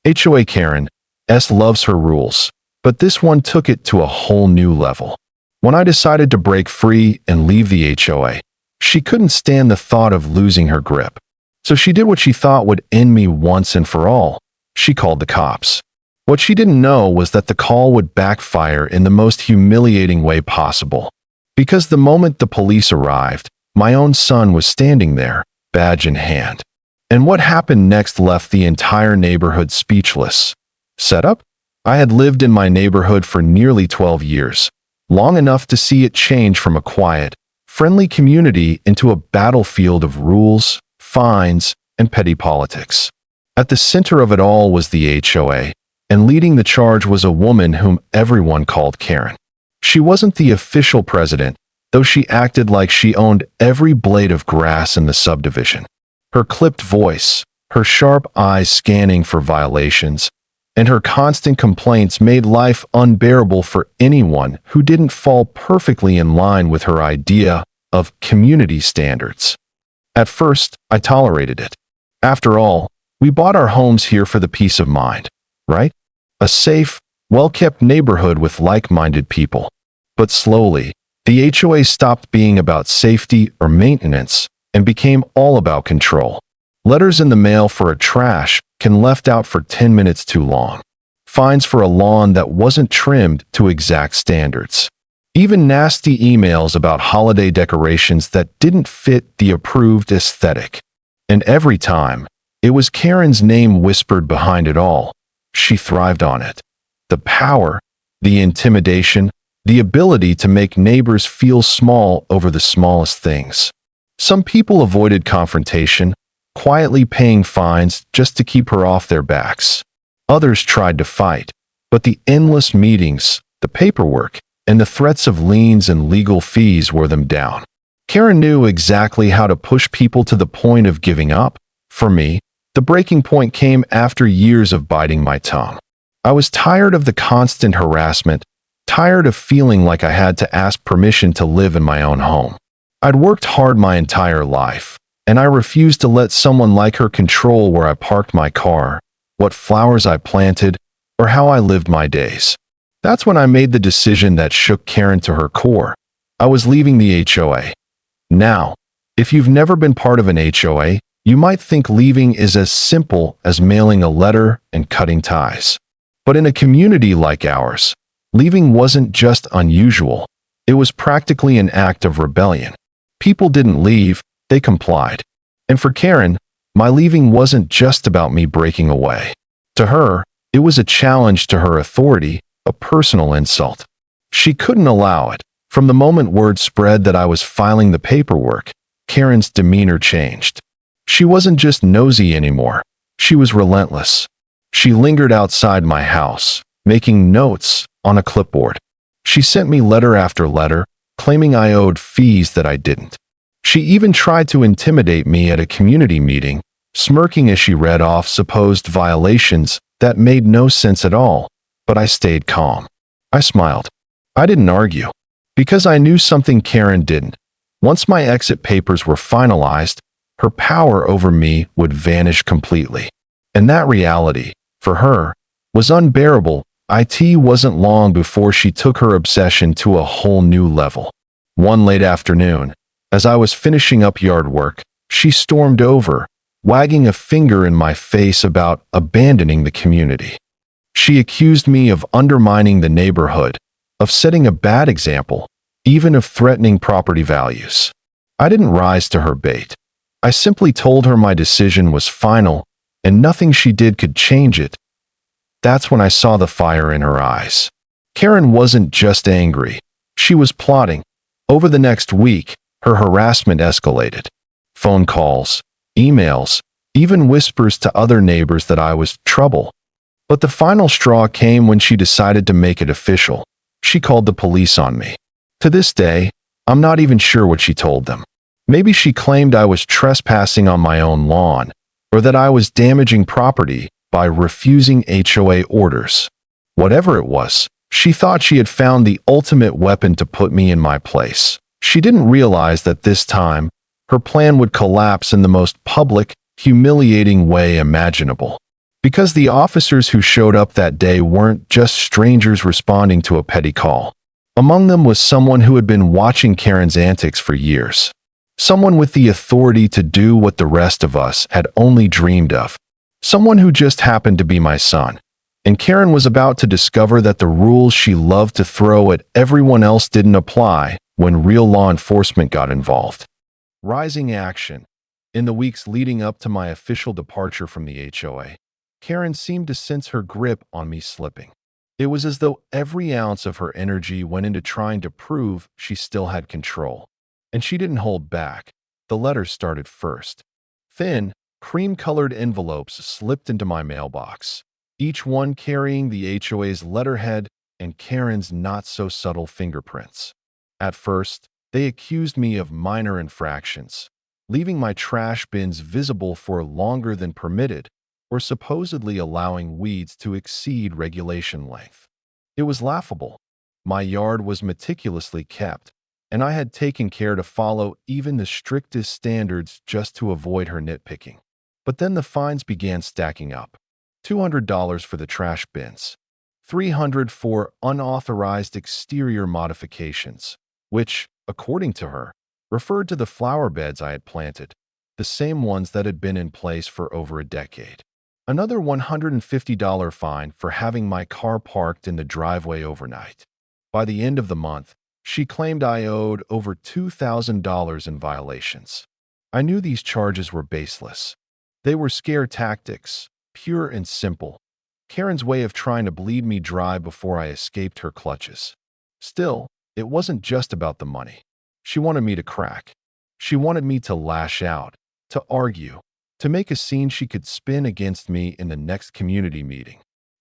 HOA Karen S loves her rules, but this one took it to a whole new level. When I decided to break free and leave the HOA, she couldn't stand the thought of losing her grip. So she did what she thought would end me once and for all. She called the cops. What she didn't know was that the call would backfire in the most humiliating way possible. Because the moment the police arrived, my own son was standing there, badge in hand. And what happened next left the entire neighborhood speechless. Setup? I had lived in my neighborhood for nearly 12 years, long enough to see it change from a quiet, friendly community into a battlefield of rules, fines, and petty politics. At the center of it all was the HOA, and leading the charge was a woman whom everyone called Karen. She wasn't the official president, though she acted like she owned every blade of grass in the subdivision. Her clipped voice, her sharp eyes scanning for violations, and her constant complaints made life unbearable for anyone who didn't fall perfectly in line with her idea of community standards. At first, I tolerated it. After all, we bought our homes here for the peace of mind, right? A safe, well-kept neighborhood with like-minded people. But slowly, the HOA stopped being about safety or maintenance and became all about control. Letters in the mail for a trash can left out for 10 minutes too long. Fines for a lawn that wasn't trimmed to exact standards. Even nasty emails about holiday decorations that didn't fit the approved aesthetic. And every time, it was Karen's name whispered behind it all. She thrived on it. The power, the intimidation, the ability to make neighbors feel small over the smallest things. Some people avoided confrontation, quietly paying fines just to keep her off their backs. Others tried to fight, but the endless meetings, the paperwork, and the threats of liens and legal fees wore them down. Karen knew exactly how to push people to the point of giving up. For me, the breaking point came after years of biting my tongue. I was tired of the constant harassment, tired of feeling like I had to ask permission to live in my own home. I'd worked hard my entire life, and I refused to let someone like her control where I parked my car, what flowers I planted, or how I lived my days. That's when I made the decision that shook Karen to her core. I was leaving the HOA. Now, if you've never been part of an HOA, you might think leaving is as simple as mailing a letter and cutting ties. But in a community like ours, leaving wasn't just unusual. It was practically an act of rebellion. People didn't leave, they complied. And for Karen, my leaving wasn't just about me breaking away. To her, it was a challenge to her authority, a personal insult. She couldn't allow it. From the moment word spread that I was filing the paperwork, Karen's demeanor changed. She wasn't just nosy anymore. She was relentless. She lingered outside my house, making notes on a clipboard. She sent me letter after letter, claiming I owed fees that I didn't. She even tried to intimidate me at a community meeting, smirking as she read off supposed violations that made no sense at all, but I stayed calm. I smiled. I didn't argue, because I knew something Karen didn't. Once my exit papers were finalized, her power over me would vanish completely. And that reality, for her, was unbearable. It wasn't long before she took her obsession to a whole new level. One late afternoon, as I was finishing up yard work, she stormed over, wagging a finger in my face about abandoning the community. She accused me of undermining the neighborhood, of setting a bad example, even of threatening property values. I didn't rise to her bait. I simply told her my decision was final, and nothing she did could change it. That's when I saw the fire in her eyes. Karen wasn't just angry. She was plotting. Over the next week, her harassment escalated. Phone calls, emails, even whispers to other neighbors that I was trouble. But the final straw came when she decided to make it official. She called the police on me. To this day, I'm not even sure what she told them. Maybe she claimed I was trespassing on my own lawn, or that I was damaging property by refusing HOA orders. Whatever it was, she thought she had found the ultimate weapon to put me in my place. She didn't realize that this time, her plan would collapse in the most public, humiliating way imaginable. Because the officers who showed up that day weren't just strangers responding to a petty call. Among them was someone who had been watching Karen's antics for years. Someone with the authority to do what the rest of us had only dreamed of. Someone who just happened to be my son. And Karen was about to discover that the rules she loved to throw at everyone else didn't apply when real law enforcement got involved. Rising action. In the weeks leading up to my official departure from the HOA, Karen seemed to sense her grip on me slipping. It was as though every ounce of her energy went into trying to prove she still had control. And she didn't hold back. The letters started first. Thin, cream-colored envelopes slipped into my mailbox, each one carrying the HOA's letterhead and Karen's not-so-subtle fingerprints. At first, they accused me of minor infractions, leaving my trash bins visible for longer than permitted, or supposedly allowing weeds to exceed regulation length. It was laughable. My yard was meticulously kept, and I had taken care to follow even the strictest standards just to avoid her nitpicking. But then the fines began stacking up. $200 for the trash bins, $300 for unauthorized exterior modifications, which, according to her, referred to the flower beds I had planted, the same ones that had been in place for over a decade. Another $150 fine for having my car parked in the driveway overnight. By the end of the month, she claimed I owed over $2,000 in violations. I knew these charges were baseless. They were scare tactics, pure and simple. Karen's way of trying to bleed me dry before I escaped her clutches. Still, it wasn't just about the money. She wanted me to crack. She wanted me to lash out, to argue, to make a scene she could spin against me in the next community meeting.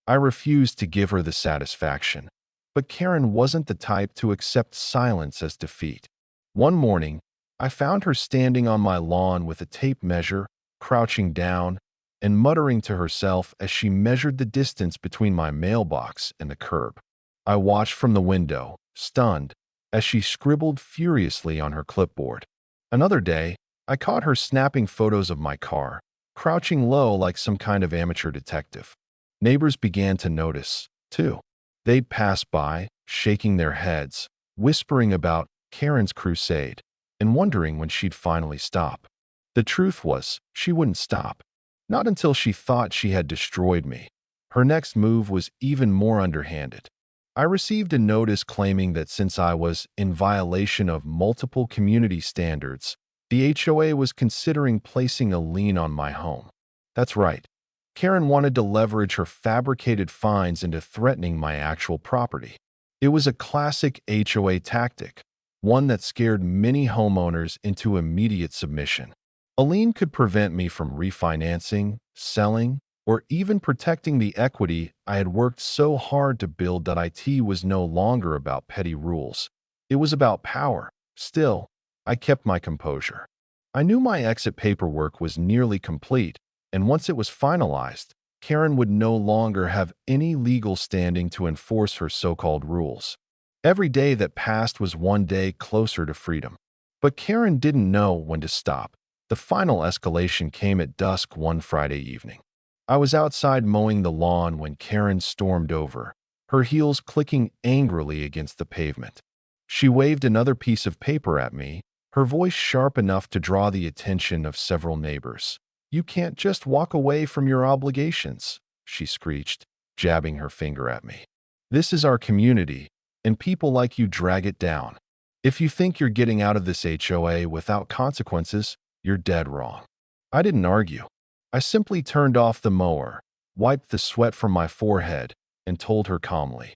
I refused to give her the satisfaction. But Karen wasn't the type to accept silence as defeat. One morning, I found her standing on my lawn with a tape measure, crouching down, and muttering to herself as she measured the distance between my mailbox and the curb. I watched from the window, stunned, as she scribbled furiously on her clipboard. Another day, I caught her snapping photos of my car, crouching low like some kind of amateur detective. Neighbors began to notice, too. They'd pass by, shaking their heads, whispering about Karen's crusade, and wondering when she'd finally stop. The truth was, she wouldn't stop. Not until she thought she had destroyed me. Her next move was even more underhanded. I received a notice claiming that since I was in violation of multiple community standards, the HOA was considering placing a lien on my home. That's right. Karen wanted to leverage her fabricated fines into threatening my actual property. It was a classic HOA tactic, one that scared many homeowners into immediate submission. A lien could prevent me from refinancing, selling, or even protecting the equity I had worked so hard to build that IT was no longer about petty rules. It was about power. Still, I kept my composure. I knew my exit paperwork was nearly complete, and once it was finalized, Karen would no longer have any legal standing to enforce her so-called rules. Every day that passed was one day closer to freedom. But Karen didn't know when to stop. The final escalation came at dusk one Friday evening. I was outside mowing the lawn when Karen stormed over, her heels clicking angrily against the pavement. She waved another piece of paper at me, her voice sharp enough to draw the attention of several neighbors. "You can't just walk away from your obligations," she screeched, jabbing her finger at me. "This is our community, and people like you drag it down. If you think you're getting out of this HOA without consequences, you're dead wrong." I didn't argue. I simply turned off the mower, wiped the sweat from my forehead, and told her calmly,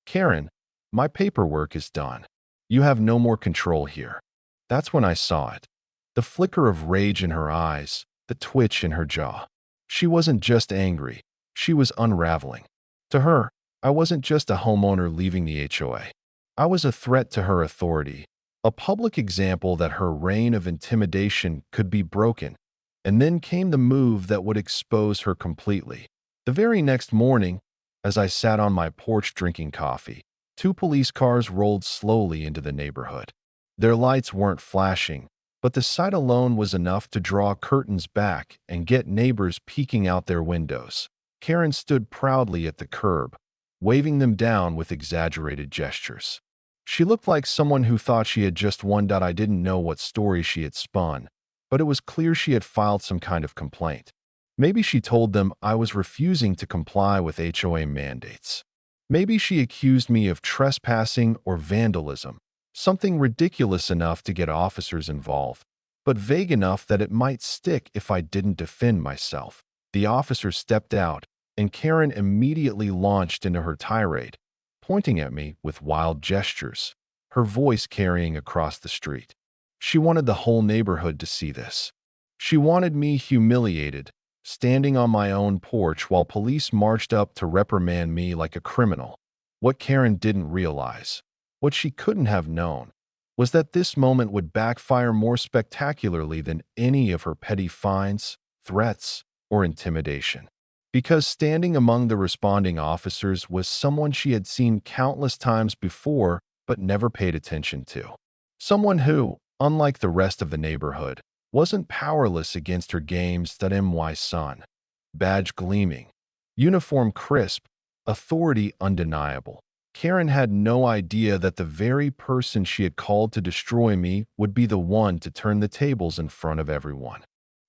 "Karen, my paperwork is done. You have no more control here." That's when I saw it. The flicker of rage in her eyes, the twitch in her jaw. She wasn't just angry, she was unraveling. To her, I wasn't just a homeowner leaving the HOA. I was a threat to her authority, a public example that her reign of intimidation could be broken. And then came the move that would expose her completely. The very next morning, as I sat on my porch drinking coffee, 2 police cars rolled slowly into the neighborhood. Their lights weren't flashing, but the sight alone was enough to draw curtains back and get neighbors peeking out their windows. Karen stood proudly at the curb, waving them down with exaggerated gestures. She looked like someone who thought she had just won. I didn't know what story she had spun, but it was clear she had filed some kind of complaint. Maybe she told them I was refusing to comply with HOA mandates. Maybe she accused me of trespassing or vandalism, something ridiculous enough to get officers involved, but vague enough that it might stick if I didn't defend myself. The officer stepped out, and Karen immediately launched into her tirade, pointing at me with wild gestures, her voice carrying across the street. She wanted the whole neighborhood to see this. She wanted me humiliated, standing on my own porch while police marched up to reprimand me like a criminal. What Karen didn't realize, what she couldn't have known, was that this moment would backfire more spectacularly than any of her petty fines, threats, or intimidation. Because standing among the responding officers was someone she had seen countless times before but never paid attention to. Someone who, unlike the rest of the neighborhood, wasn't powerless against her game's my son. Badge gleaming, uniform crisp, authority undeniable. Karen had no idea that the very person she had called to destroy me would be the one to turn the tables in front of everyone.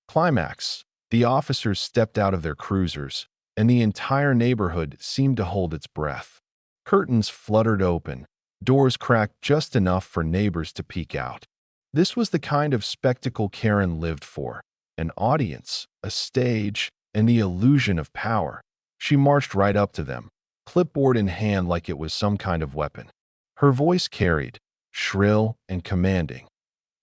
Climax. The officers stepped out of their cruisers, and the entire neighborhood seemed to hold its breath. Curtains fluttered open, doors cracked just enough for neighbors to peek out. This was the kind of spectacle Karen lived for: an audience, a stage, and the illusion of power. She marched right up to them, clipboard in hand like it was some kind of weapon. Her voice carried, shrill and commanding.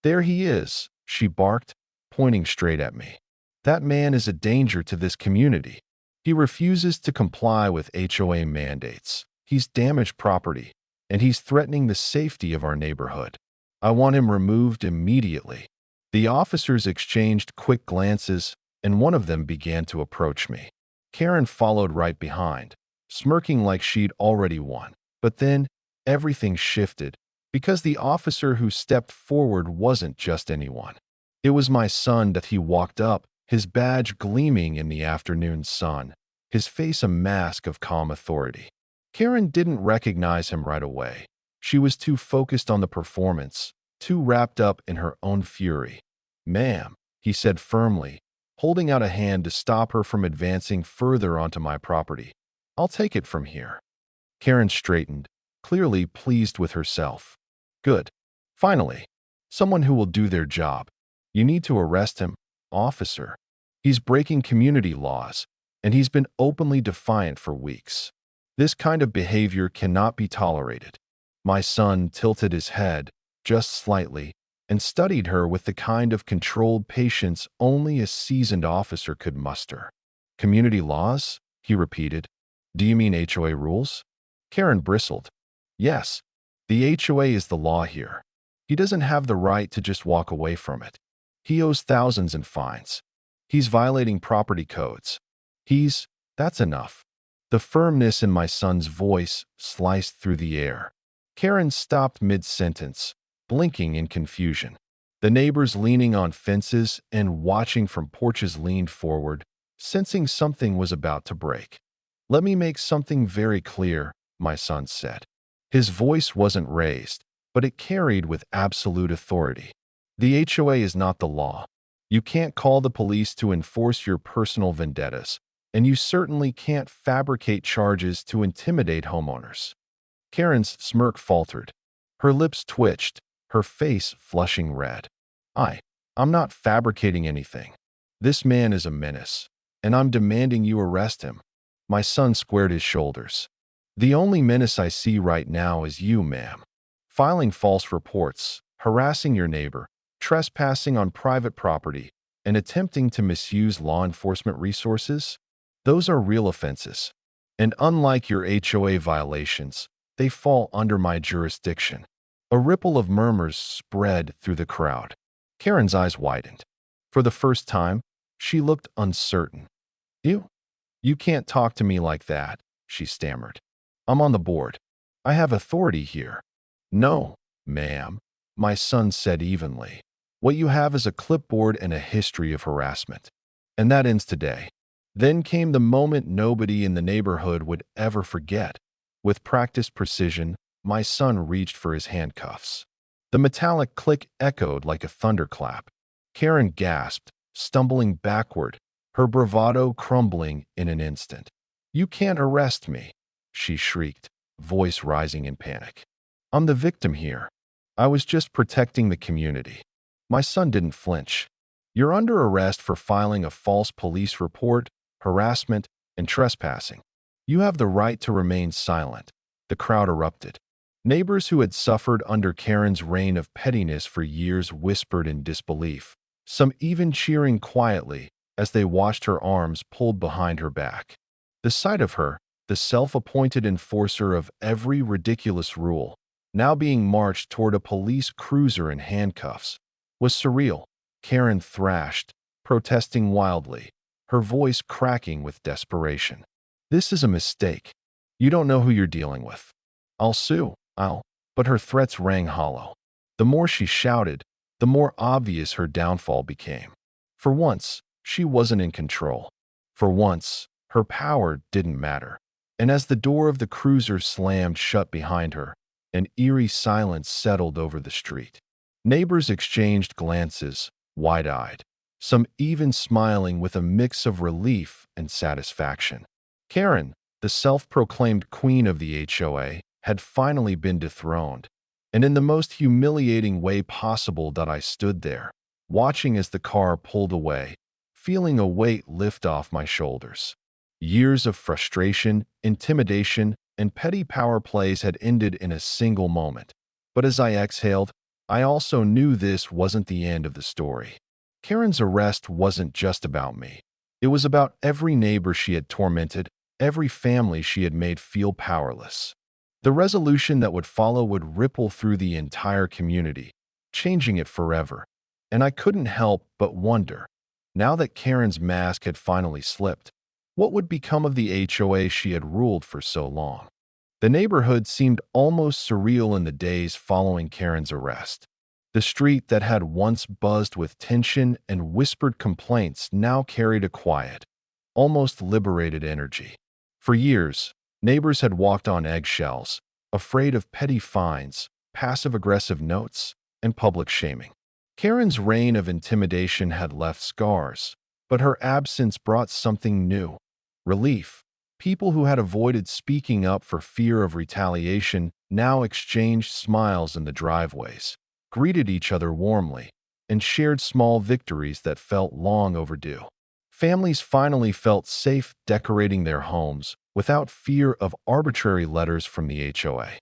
"There he is," she barked, pointing straight at me. "That man is a danger to this community. He refuses to comply with HOA mandates. He's damaged property, and he's threatening the safety of our neighborhood. I want him removed immediately." The officers exchanged quick glances, and one of them began to approach me. Karen followed right behind, smirking like she'd already won. But then, everything shifted, because the officer who stepped forward wasn't just anyone. It was my son. That he walked up, his badge gleaming in the afternoon sun, his face a mask of calm authority. Karen didn't recognize him right away. She was too focused on the performance, too wrapped up in her own fury. "Ma'am," he said firmly, holding out a hand to stop her from advancing further onto my property. "I'll take it from here." Karen straightened, clearly pleased with herself. "Good. Finally, someone who will do their job. You need to arrest him, officer. He's breaking community laws, and he's been openly defiant for weeks. This kind of behavior cannot be tolerated." My son tilted his head, just slightly, and studied her with the kind of controlled patience only a seasoned officer could muster. "Community laws?" he repeated. "Do you mean HOA rules?" Karen bristled. "Yes, the HOA is the law here. He doesn't have the right to just walk away from it. He owes thousands in fines. He's violating property codes. That's enough." The firmness in my son's voice sliced through the air. Karen stopped mid-sentence, blinking in confusion. The neighbors leaning on fences and watching from porches leaned forward, sensing something was about to break. "Let me make something very clear," my son said. His voice wasn't raised, but it carried with absolute authority. "The HOA is not the law. You can't call the police to enforce your personal vendettas, and you certainly can't fabricate charges to intimidate homeowners." Karen's smirk faltered. Her lips twitched, her face flushing red. I'm not fabricating anything. This man is a menace, and I'm demanding you arrest him." My son squared his shoulders. "The only menace I see right now is you, ma'am. Filing false reports, harassing your neighbor, trespassing on private property, and attempting to misuse law enforcement resources. Those are real offenses. And unlike your HOA violations, they fall under my jurisdiction." A ripple of murmurs spread through the crowd. Karen's eyes widened. For the first time, she looked uncertain. You can't talk to me like that," she stammered. "I'm on the board. I have authority here." "No, ma'am," my son said evenly. "What you have is a clipboard and a history of harassment. And that ends today. Then came the moment nobody in the neighborhood would ever forget. With practiced precision, my son reached for his handcuffs. The metallic click echoed like a thunderclap. Karen gasped, stumbling backward, her bravado crumbling in an instant. "You can't arrest me," she shrieked, voice rising in panic. "I'm the victim here. I was just protecting the community." My son didn't flinch. "You're under arrest for filing a false police report, harassment, and trespassing. You have the right to remain silent." The crowd erupted. Neighbors who had suffered under Karen's reign of pettiness for years whispered in disbelief, some even cheering quietly as they watched her arms pulled behind her back. The sight of her, the self-appointed enforcer of every ridiculous rule, now being marched toward a police cruiser in handcuffs, was surreal. Karen thrashed, protesting wildly, her voice cracking with desperation. "This is a mistake. You don't know who you're dealing with. I'll sue. But her threats rang hollow. The more she shouted, the more obvious her downfall became. For once, she wasn't in control. For once, her power didn't matter. And as the door of the cruiser slammed shut behind her, an eerie silence settled over the street. Neighbors exchanged glances, wide-eyed, some even smiling with a mix of relief and satisfaction. Karen, the self-proclaimed queen of the HOA, had finally been dethroned, and in the most humiliating way possible that I stood there, watching as the car pulled away, feeling a weight lift off my shoulders. Years of frustration, intimidation, and petty power plays had ended in a single moment. But as I exhaled, I also knew this wasn't the end of the story. Karen's arrest wasn't just about me. It was about every neighbor she had tormented, every family she had made feel powerless. The resolution that would follow would ripple through the entire community, changing it forever. And I couldn't help but wonder, now that Karen's mask had finally slipped, what would become of the HOA she had ruled for so long? The neighborhood seemed almost surreal in the days following Karen's arrest. The street that had once buzzed with tension and whispered complaints now carried a quiet, almost liberated energy. For years, neighbors had walked on eggshells, afraid of petty fines, passive-aggressive notes, and public shaming. Karen's reign of intimidation had left scars, but her absence brought something new: relief. People who had avoided speaking up for fear of retaliation now exchanged smiles in the driveways, greeted each other warmly, and shared small victories that felt long overdue. Families finally felt safe decorating their homes without fear of arbitrary letters from the HOA.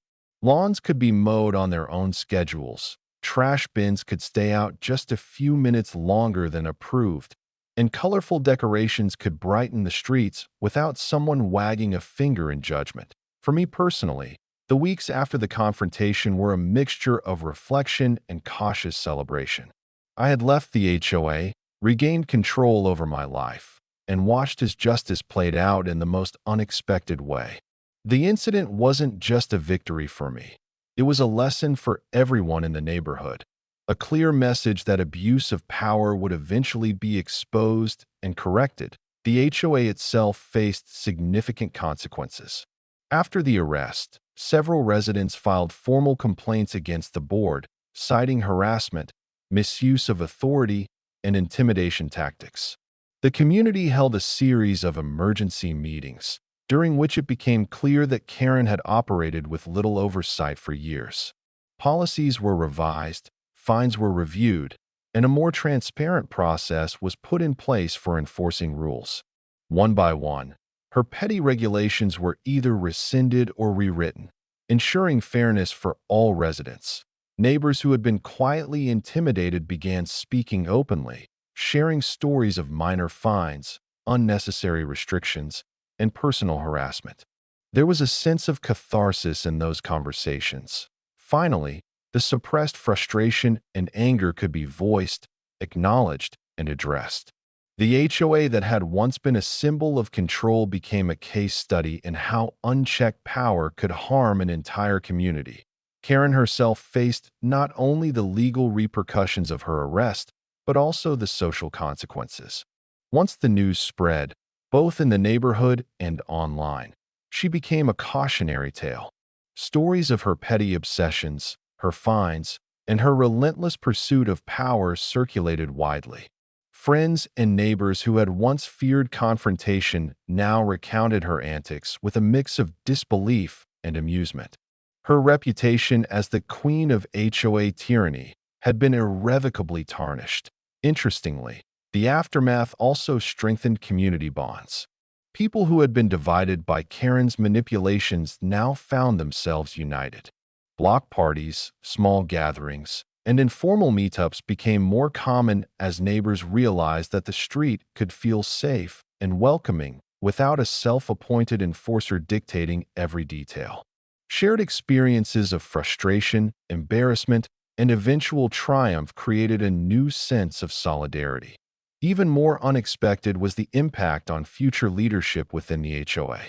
Lawns could be mowed on their own schedules, trash bins could stay out just a few minutes longer than approved, and colorful decorations could brighten the streets without someone wagging a finger in judgment. For me personally, the weeks after the confrontation were a mixture of reflection and cautious celebration. I had left the HOA, regained control over my life, and watched as justice played out in the most unexpected way. The incident wasn't just a victory for me. It was a lesson for everyone in the neighborhood, a clear message that abuse of power would eventually be exposed and corrected. The HOA itself faced significant consequences. After the arrest, several residents filed formal complaints against the board, citing harassment, misuse of authority, and intimidation tactics. The community held a series of emergency meetings, during which it became clear that Karen had operated with little oversight for years. Policies were revised, fines were reviewed, and a more transparent process was put in place for enforcing rules. One by one, her petty regulations were either rescinded or rewritten, ensuring fairness for all residents. Neighbors who had been quietly intimidated began speaking openly, sharing stories of minor fines, unnecessary restrictions, and personal harassment. There was a sense of catharsis in those conversations. Finally, the suppressed frustration and anger could be voiced, acknowledged, and addressed. The HOA that had once been a symbol of control became a case study in how unchecked power could harm an entire community. Karen herself faced not only the legal repercussions of her arrest, but also the social consequences. Once the news spread, both in the neighborhood and online. She became a cautionary tale. Stories of her petty obsessions, her fines, and her relentless pursuit of power circulated widely. Friends and neighbors who had once feared confrontation now recounted her antics with a mix of disbelief and amusement. Her reputation as the queen of HOA tyranny had been irrevocably tarnished. Interestingly, the aftermath also strengthened community bonds. People who had been divided by Karen's manipulations now found themselves united. Block parties, small gatherings, and informal meetups became more common as neighbors realized that the street could feel safe and welcoming without a self-appointed enforcer dictating every detail. Shared experiences of frustration, embarrassment, and eventual triumph created a new sense of solidarity. Even more unexpected was the impact on future leadership within the HOA.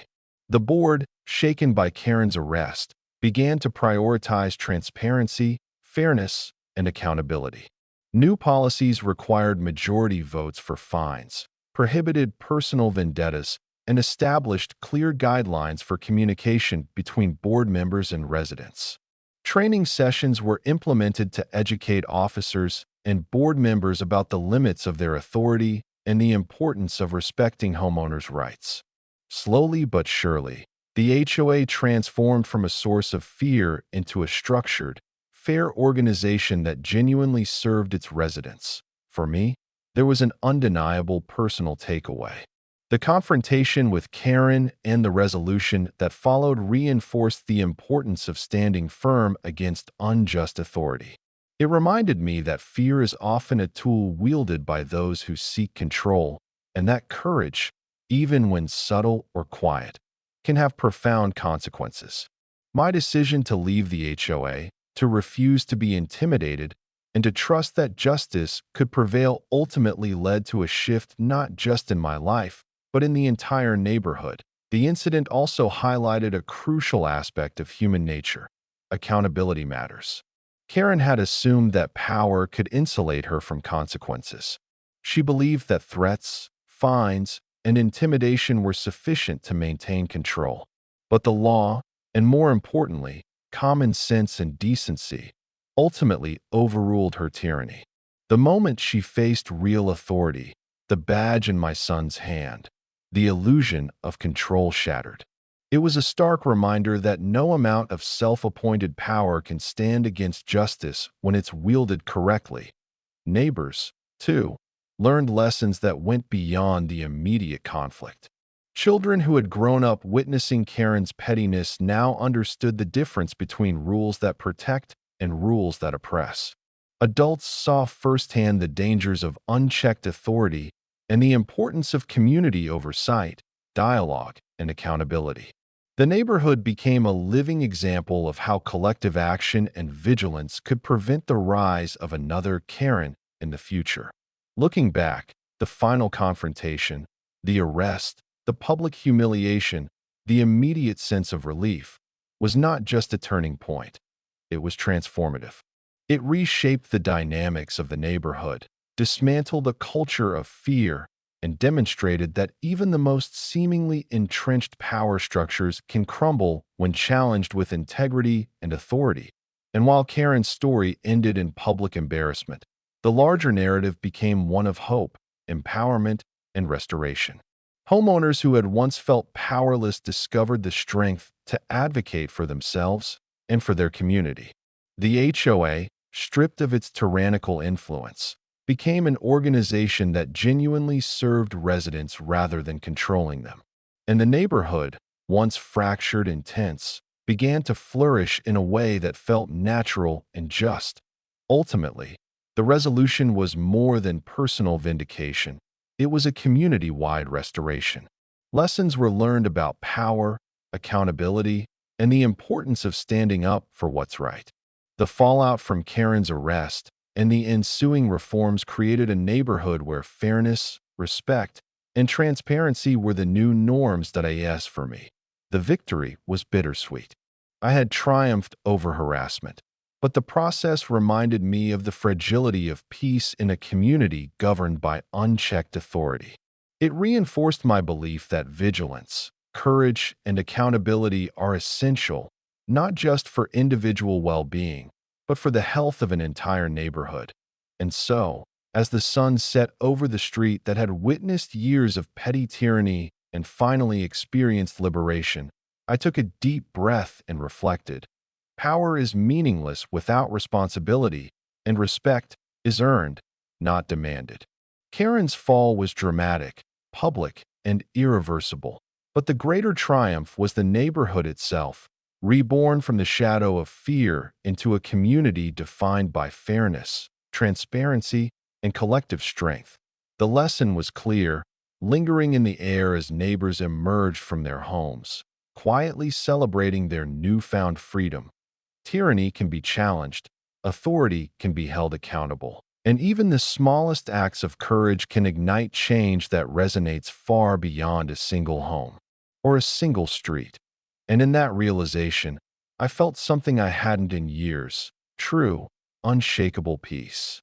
The board, shaken by Karen's arrest, began to prioritize transparency, fairness, and accountability. New policies required majority votes for fines, prohibited personal vendettas, and established clear guidelines for communication between board members and residents. Training sessions were implemented to educate officers and board members about the limits of their authority and the importance of respecting homeowners' rights. Slowly but surely, the HOA transformed from a source of fear into a structured, fair organization that genuinely served its residents. For me, there was an undeniable personal takeaway. The confrontation with Karen and the resolution that followed reinforced the importance of standing firm against unjust authority. It reminded me that fear is often a tool wielded by those who seek control, and that courage, even when subtle or quiet, can have profound consequences. My decision to leave the HOA, to refuse to be intimidated, and to trust that justice could prevail ultimately led to a shift not just in my life, but in the entire neighborhood. The incident also highlighted a crucial aspect of human nature: accountability matters. Karen had assumed that power could insulate her from consequences. She believed that threats, fines, and intimidation were sufficient to maintain control. But the law, and more importantly, common sense and decency, ultimately overruled her tyranny. The moment she faced real authority, the badge in my son's hand, the illusion of control shattered. It was a stark reminder that no amount of self-appointed power can stand against justice when it's wielded correctly. Neighbors, too, learned lessons that went beyond the immediate conflict. Children who had grown up witnessing Karen's pettiness now understood the difference between rules that protect and rules that oppress. Adults saw firsthand the dangers of unchecked authority and the importance of community oversight, dialogue, and accountability. The neighborhood became a living example of how collective action and vigilance could prevent the rise of another Karen in the future. Looking back, the final confrontation, the arrest, the public humiliation, the immediate sense of relief, was not just a turning point. It was transformative. It reshaped the dynamics of the neighborhood, dismantled a culture of fear, and demonstrated that even the most seemingly entrenched power structures can crumble when challenged with integrity and authority. And while Karen's story ended in public embarrassment, the larger narrative became one of hope, empowerment, and restoration. Homeowners who had once felt powerless discovered the strength to advocate for themselves and for their community. The HOA, stripped of its tyrannical influence, became an organization that genuinely served residents rather than controlling them. And the neighborhood, once fractured and tense, began to flourish in a way that felt natural and just. Ultimately, the resolution was more than personal vindication. It was a community-wide restoration. Lessons were learned about power, accountability, and the importance of standing up for what's right. The fallout from Karen's arrest and the ensuing reforms created a neighborhood where fairness, respect, and transparency were the new norms that asked for me. The victory was bittersweet. I had triumphed over harassment, but the process reminded me of the fragility of peace in a community governed by unchecked authority. It reinforced my belief that vigilance, courage, and accountability are essential, not just for individual well-being, but for the health of an entire neighborhood. And so, as the sun set over the street that had witnessed years of petty tyranny and finally experienced liberation, I took a deep breath and reflected. Power is meaningless without responsibility, and respect is earned, not demanded. Karen's fall was dramatic, public, and irreversible. But the greater triumph was the neighborhood itself, reborn from the shadow of fear into a community defined by fairness, transparency, and collective strength. The lesson was clear, lingering in the air as neighbors emerged from their homes, quietly celebrating their newfound freedom. Tyranny can be challenged, authority can be held accountable, and even the smallest acts of courage can ignite change that resonates far beyond a single home or a single street. And in that realization, I felt something I hadn't in years: true, unshakable peace.